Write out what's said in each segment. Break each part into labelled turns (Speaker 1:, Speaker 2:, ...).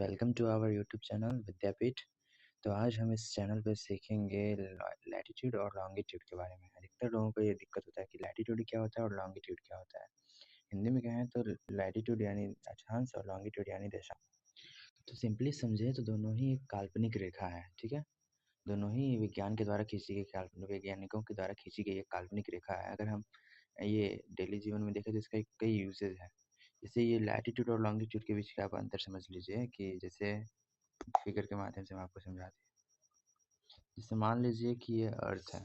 Speaker 1: Welcome to our YouTube channel Vidyapeeth. तो आज हम इस चैनल पे सीखेंगे लैटिट्यूड और लॉन्गिट्यूड के बारे में। अधिकतर लोगों को ये दिक्कत होता है कि लैटिट्यूड क्या होता है और लॉन्गिट्यूड क्या होता है। हिंदी में कहें तो लैटिट्यूड यानी अक्षांश और लॉन्गिट्यूड यानी देशांश। तो सिंपली समझे तो दोनों ही एक काल्पनिक रेखा है, ठीक है। दोनों ही विज्ञान के द्वारा खींची गई वैज्ञानिकों के द्वारा खींची गई एक काल्पनिक रेखा है। अगर हम ये डेली जीवन में देखें तो इसका कई यूजेज है। जैसे ये लैटिट्यूड और लॉन्गिट्यूड के बीच का आप अंतर समझ लीजिए कि जैसे फिगर के माध्यम से मैं आपको समझाती हूँ। जैसे मान लीजिए कि ये अर्थ है,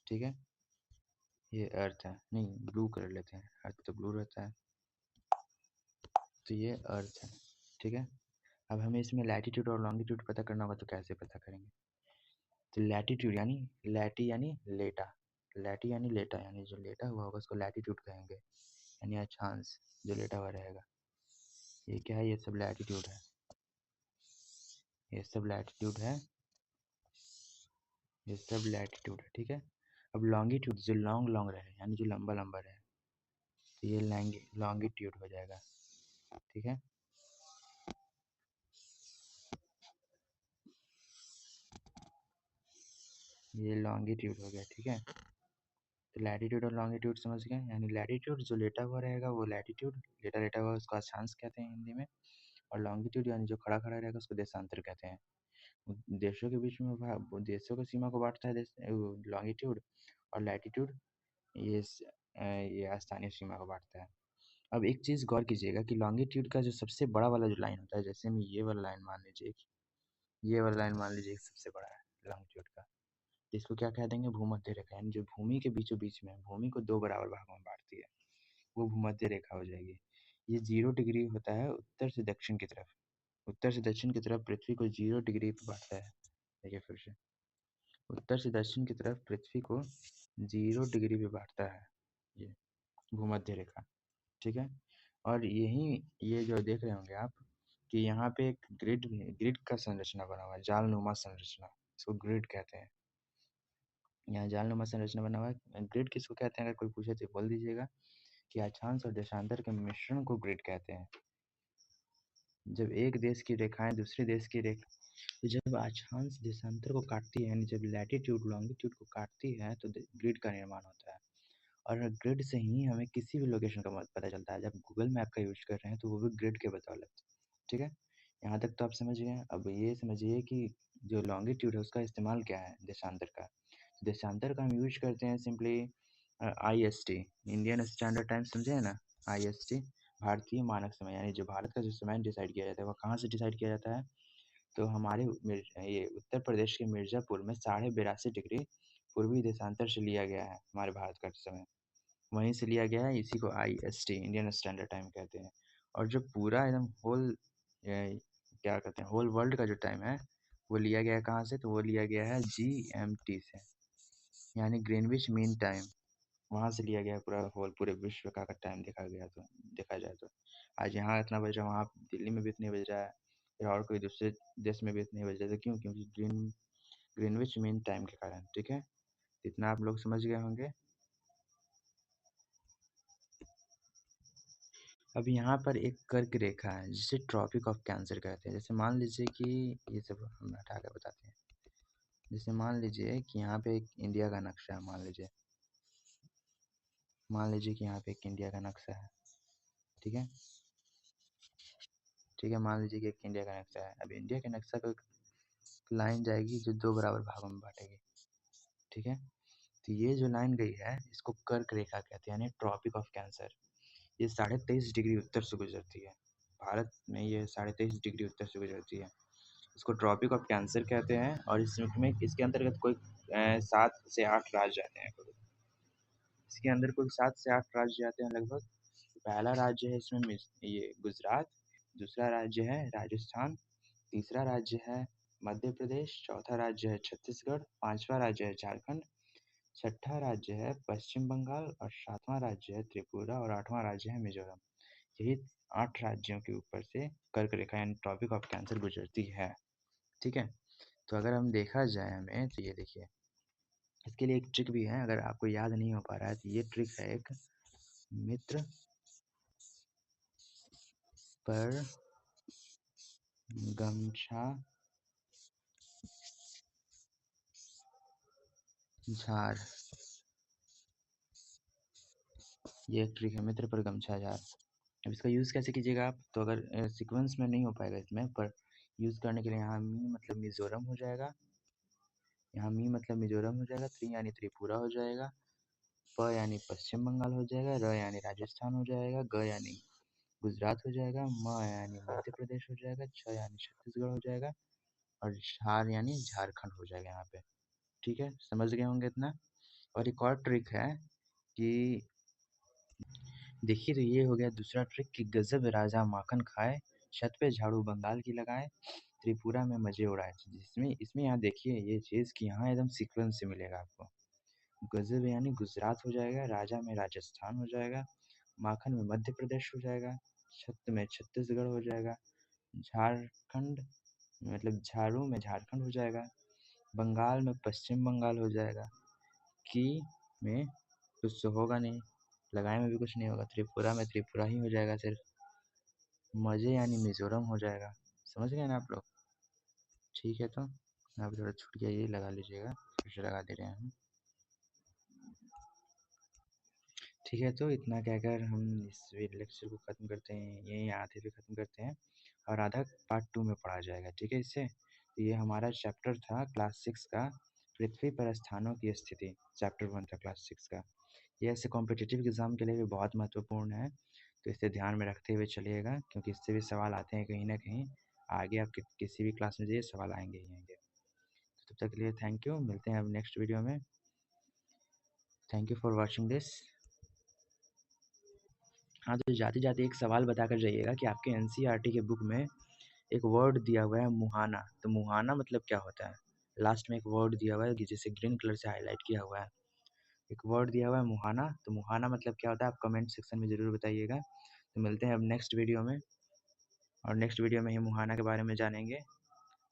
Speaker 1: ठीक है। ये अर्थ है, नहीं ब्लू कर लेते हैं, अर्थ तो ब्लू रहता है। तो ये अर्थ है, ठीक है। अब हमें इसमें लैटिट्यूड और लॉन्गिट्यूड पता करना होगा, तो कैसे पता करेंगे? तो लैटिट्यूड यानी लैटी यानी लेटा, लैटी यानी लेटा, यानी जो लेटा हुआ होगा उसको लैटिट्यूड कहेंगे, यानी अक्षांश जो लेटा हुआ रहेगा। ये क्या है? ये सब लैटिट्यूड है, ये सब लैटिट्यूड है, ये सब लैटिट्यूड है, ठीक है। अब लॉन्गिट्यूड जो लॉन्ग लॉन्ग रहे, यानी जो लंबा लंबा रहे, तो ये लॉन्गिट्यूड हो जाएगा, ठीक है। ये लॉन्गिट्यूड हो गया, ठीक है। तो लैटिट्यूड और लॉन्गिट्यूड समझ गए। यानी लैटिट्यूड जो लेटा हुआ रहेगा वो लैटिट्यूड, लेटा लेटा हुआ उसको अक्षांश कहते हैं हिंदी में। और लॉन्गिट्यूड यानी जो खड़ा खड़ा रहेगा उसको देशांतर कहते हैं। देशों के बीच में देशों की सीमा को बांटता है लॉन्गिट्यूड, और लैटिट्यूड ये ये स्थानीय सीमा को बांटता है। अब एक चीज़ गौर कीजिएगा कि लॉन्गिट्यूड का जो सबसे बड़ा वाला जो लाइन होता है, जैसे में ये वाला लाइन मान लीजिए, ये वाला लाइन मान लीजिए सबसे बड़ा है लॉन्गिट्यूड का, तो इसको क्या कह देंगे? भूमध्य रेखा। यानी जो भूमि के बीचों बीच में, भूमि को दो बराबर भागों में बांटती है, वो भूमध्य रेखा हो जाएगी। ये 0 डिग्री होता है उत्तर से दक्षिण की तरफ, उत्तर से दक्षिण की तरफ पृथ्वी को 0 डिग्री पे बांटता है। देखिए फिर से, उत्तर से दक्षिण की तरफ पृथ्वी को 0 डिग्री पे बांटता है ये भूमध्य रेखा, ठीक है। और यही ये जो देख रहे होंगे आप कि यहाँ पे एक ग्रिड का संरचना बना हुआ है, जालनुमा संरचना, इसको ग्रिड कहते हैं। यहाँ जालनुमा संरचना बना हुआ है। ग्रिड किसको कहते हैं? अगर कोई पूछे तो बोल दीजिएगा कि अक्षांश और देशांतर के मिश्रण को ग्रिड कहते हैं। जब एक देश की रेखाएं दूसरे देश की रेखा, तो जब अक्षांश देशांतर को काटती है, यानी जब लैटिट्यूड लॉन्गिट्यूड को काटती है, तो ग्रिड का निर्माण होता है। और ग्रिड से ही हमें किसी भी लोकेशन का पता चलता है। जब गूगल मैप का यूज कर रहे हैं तो वो भी ग्रिड के बदौलत, ठीक है। यहाँ तक तो आप समझ गए। अब ये समझिए कि जो लॉन्गिट्यूड है उसका इस्तेमाल क्या है देशांतर का। देशांतर का हम यूज करते हैं simply IST, Indian standard time, समझे ना। IST भारतीय मानक समय, यानी जो भारत का जो समय डिसाइड किया जाता है वो कहाँ से डिसाइड किया जाता है? तो हमारे ये उत्तर प्रदेश के मिर्ज़ापुर में 82.5 डिग्री पूर्वी देशांतर से लिया गया है हमारे भारत का समय, वहीं से लिया गया है। इसी को IST इंडियन स्टैंडर्ड टाइम कहते हैं। और जो पूरा एकदम होल क्या कहते हैं, होल वर्ल्ड का जो टाइम है वो लिया गया है कहाँ से? तो वो लिया गया है GMT से, यानी ग्रीनविच मीन टाइम। वहाँ से लिया गया है पूरा होल, पूरे विश्व का अगर टाइम देखा जाए तो आज यहाँ इतना बज रहा है, वहाँ दिल्ली में भी इतने बज रहा है, फिर और कोई दूसरे देश में भी इतने बज रहा है। तो क्यों? क्योंकि ग्रीनविच मीन टाइम के कारण, ठीक है। इतना आप लोग समझ गए होंगे। अब यहाँ पर एक कर्क रेखा है जिसे ट्रॉपिक ऑफ कैंसर कहते हैं। जैसे मान लीजिए कि ये सब हम हटा कर बताते हैं। जैसे मान लीजिए कि यहाँ पे एक इंडिया का नक्शा है, मान लीजिए कि यहाँ पे एक इंडिया का नक्शा है, ठीक है। ठीक है, मान लीजिए कि एक इंडिया का नक्शा है। अब इंडिया के नक्शा को एक लाइन जाएगी जो दो बराबर भागों में बांटेगी, ठीक है। तो ये जो लाइन गई है इसको कर्क रेखा कहते हैं, यानी ट्रॉपिक ऑफ कैंसर। ये 23.5 डिग्री उत्तर से गुजरती है, भारत में ये 23.5 डिग्री उत्तर से गुजरती है। इसको ट्रॉपिक ऑफ कैंसर कहते हैं। और इसमें इसके अंतर्गत कोई 7 से 8 राज्य आते हैं। इसके अंदर कुल 7 से 8 राज्य आते हैं लगभग। पहला राज्य है इसमें ये गुजरात, दूसरा राज्य है राजस्थान, तीसरा राज्य है मध्य प्रदेश, चौथा राज्य है छत्तीसगढ़, पांचवा राज्य है झारखंड, छठा राज्य है पश्चिम बंगाल, और सातवां राज्य है त्रिपुरा, और आठवां राज्य है मिजोरम। यही 8 राज्यों के ऊपर से कर्क रेखा यानी ट्रॉपिक ऑफ कैंसर गुजरती है, ठीक है। तो अगर हम देखा जाए हमें, तो ये देखिए, इसके लिए एक ट्रिक भी है। अगर आपको याद नहीं हो पा रहा है तो ये ट्रिक है एक मित्र पर गमछा झार, ये एक ट्रिक है मित्र पर गमछा झार। अब इसका यूज़ कैसे कीजिएगा आप, तो अगर सीक्वेंस में नहीं हो पाएगा इसमें, पर यूज़ करने के लिए यहाँ मी मतलब मिज़ोरम हो जाएगा, यहाँ मी मतलब मिज़ोरम हो जाएगा, त्रि यानी त्रिपुरा हो जाएगा, प यानी पश्चिम बंगाल हो जाएगा, र यानी राजस्थान हो जाएगा, ग यानी गुजरात हो जाएगा, म यानी मध्य प्रदेश हो जाएगा, छ यानी छत्तीसगढ़ हो जाएगा, और झार यानी झारखंड हो जाएगा यहाँ पे। ठीक है, समझ गए होंगे इतना। और एक और ट्रिक है कि देखिए, तो ये हो गया दूसरा ट्रिक कि गजब राजा माखन खाए, छत पे झाड़ू बंगाल की लगाए, त्रिपुरा में मजे उड़ाए। जिसमें इसमें यहाँ देखिए ये चीज़ कि यहाँ एकदम सीक्वेंस से मिलेगा आपको। गजब यानी गुजरात हो जाएगा, राजा में राजस्थान हो जाएगा, माखन में मध्य प्रदेश हो जाएगा, छत में छत्तीसगढ़ हो जाएगा, झारखंड मतलब झाड़ू में झारखंड हो जाएगा, बंगाल में पश्चिम बंगाल हो जाएगा, की में कुछ तो होगा नहीं, लगाए में भी कुछ नहीं होगा, त्रिपुरा में त्रिपुरा ही हो जाएगा सिर्फ, मजे यानी मिजोरम हो जाएगा। समझ गए ना आप लोग? ठीक है, तो यहाँ पे थोड़ा छूट गया, ये लगा लीजिएगा, फिर से लगा दे रहे हैं हम। ठीक है, तो इतना कहकर हम इस लेक्चर को ख़त्म करते हैं, यहीं आधे पे ख़त्म करते हैं, और आधा पार्ट 2 में पढ़ा जाएगा। ठीक है, इससे तो ये हमारा चैप्टर था क्लास 6 का, पृथ्वी पर स्थानों की स्थिति, चैप्टर 1 था क्लास 6 का। ये ऐसे कॉम्पिटिटिव एग्ज़ाम के लिए भी बहुत महत्वपूर्ण है, तो इसे ध्यान में रखते हुए चलिएगा, क्योंकि इससे भी सवाल आते हैं कहीं न कहीं। आगे आप किसी भी क्लास में जाइए, सवाल आएँगे ही आएँगे। तो तब तक के लिए थैंक यू, मिलते हैं अब नेक्स्ट वीडियो में। Thank you for watching this. हाँ, तो जाते-जाते एक सवाल बताकर जाइएगा कि आपके एनसीईआरटी के बुक में एक वर्ड दिया हुआ है मुहाना, तो मुहाना मतलब क्या होता है? लास्ट में एक वर्ड दिया हुआ है कि जिसे ग्रीन कलर से हाइलाइट किया हुआ है। एक वर्ड दिया हुआ है मुहाना, तो मुहाना मतलब क्या होता है आप कमेंट सेक्शन में ज़रूर बताइएगा। तो मिलते हैं अब नेक्स्ट वीडियो में, और नेक्स्ट वीडियो में ही मुहाना के बारे में जानेंगे।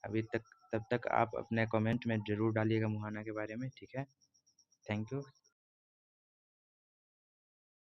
Speaker 1: अभी तक तब तक आप अपने कमेंट में ज़रूर डालिएगा मुहाना के बारे में, ठीक है? Thank you.